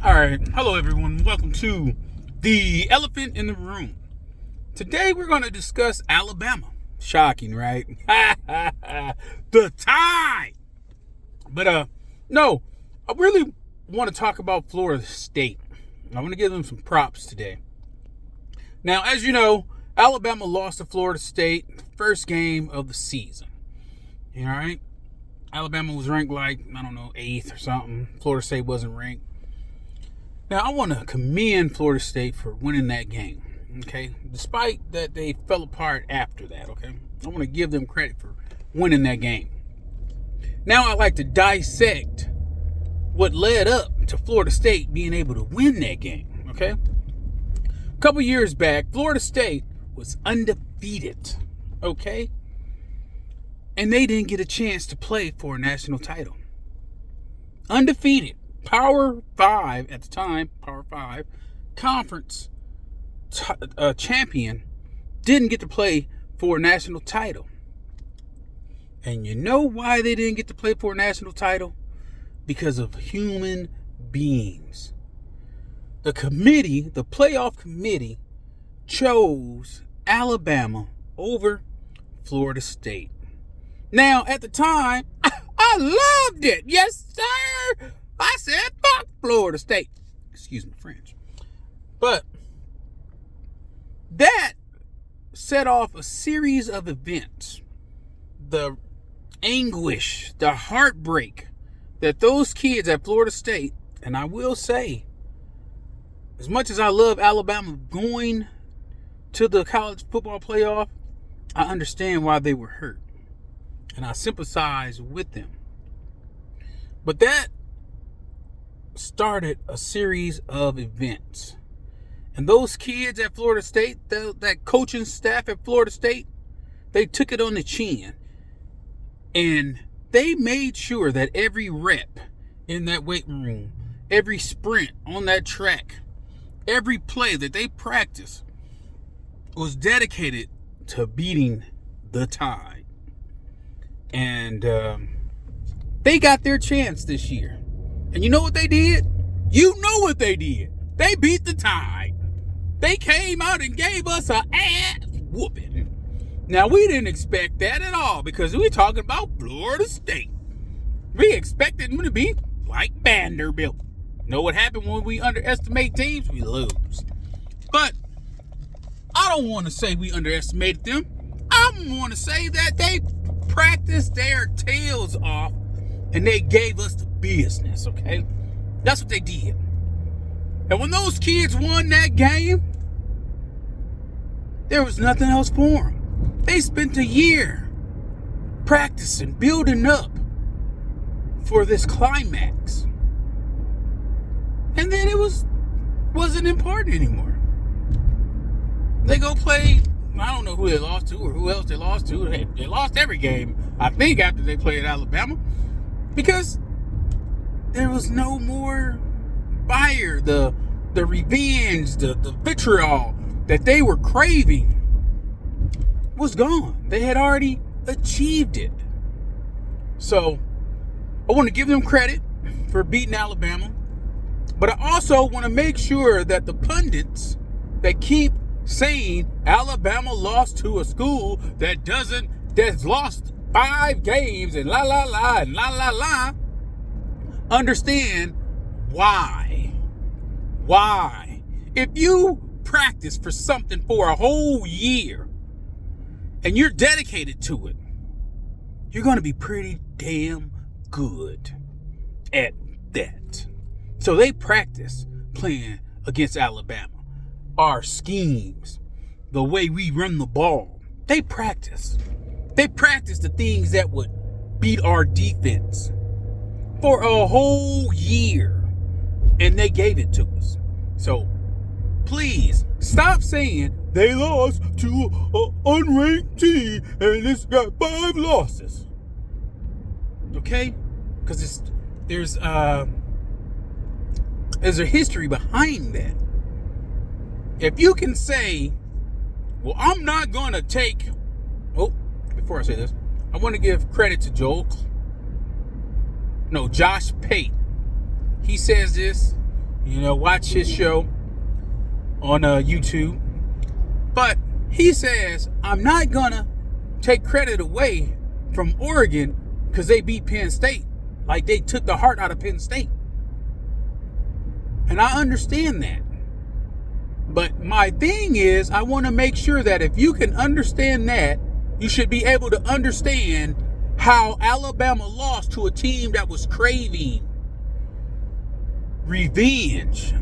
All right. Hello, everyone. Welcome to The Elephant in the Room. Today, we're going to discuss Alabama. Shocking, right? The tie. But, no, I really want to talk about Florida State. I want to give them some props today. Now, as you know, Alabama lost to Florida State the first game of the season. All right? Alabama was ranked like, 8th or something. Florida State wasn't ranked. Now, I want to commend Florida State for winning that game, okay? Despite that they fell apart after that, okay? I want to give them credit for winning that game. Now, I'd like to dissect what led up to Florida State being able to win that game, okay? A couple years back, Florida State was undefeated, okay? And they didn't get a chance to play for a national title. Undefeated. Power 5 at the time, Power 5 conference champion didn't get to play for a national title. And you know why they didn't get to play for a national title? Because of human beings. The playoff committee, chose Alabama over Florida State. Now, at the time, I loved it. Yes, sir. I said, fuck Florida State. Excuse my French. But that set off a series of events. The anguish, the heartbreak that those kids at Florida State, and I will say, as much as I love Alabama going to the college football playoff, I understand why they were hurt. And I sympathize with them. But that started a series of events. And those kids at Florida State, that coaching staff at Florida State, they took it on the chin. And they made sure that every rep in that weight room, every sprint on that track, every play that they practiced was dedicated to beating the Tide. And they got their chance this year. And you know what they did? You know what they did. They beat the Tide. They came out and gave us an ass whooping. Now, we didn't expect that at all because we're talking about Florida State. We expected them to be like Vanderbilt. Know what happened when we underestimate teams? We lose. But I don't want to say we underestimated them. I want to say that they practiced their tails off and they gave us the business, okay? That's what they did. And when those kids won that game, there was nothing else for them. They spent a year practicing, building up for this climax. And then it wasn't important anymore. They go play, I don't know who they lost to or who else they lost to. They lost every game, I think, after they played Alabama. Because there was no more fire, the revenge, the vitriol that they were craving was gone. They had already achieved it. So I want to give them credit for beating Alabama. But I also want to make sure that the pundits that keep saying Alabama lost to a school that's lost 5 games and la la la and la la la, understand why. Why? If you practice for something for a whole year and you're dedicated to it, you're going to be pretty damn good at that. So they practice playing against Alabama. Our schemes, the way we run the ball, they practice. They practiced the things that would beat our defense for a whole year. And they gave it to us. So, please, stop saying they lost to an unranked team and it's got 5 losses. Okay? Because there's a history behind that. If you can say, well, I'm not going to take... Oh, before I say this, I want to give credit to Josh Pate. He says this, Watch his show on YouTube. But he says, I'm not going to take credit away from Oregon because they beat Penn State. Like they took the heart out of Penn State. And I understand that. But my thing is, I want to make sure that if you can understand that, you should be able to understand how Alabama lost to a team that was craving revenge.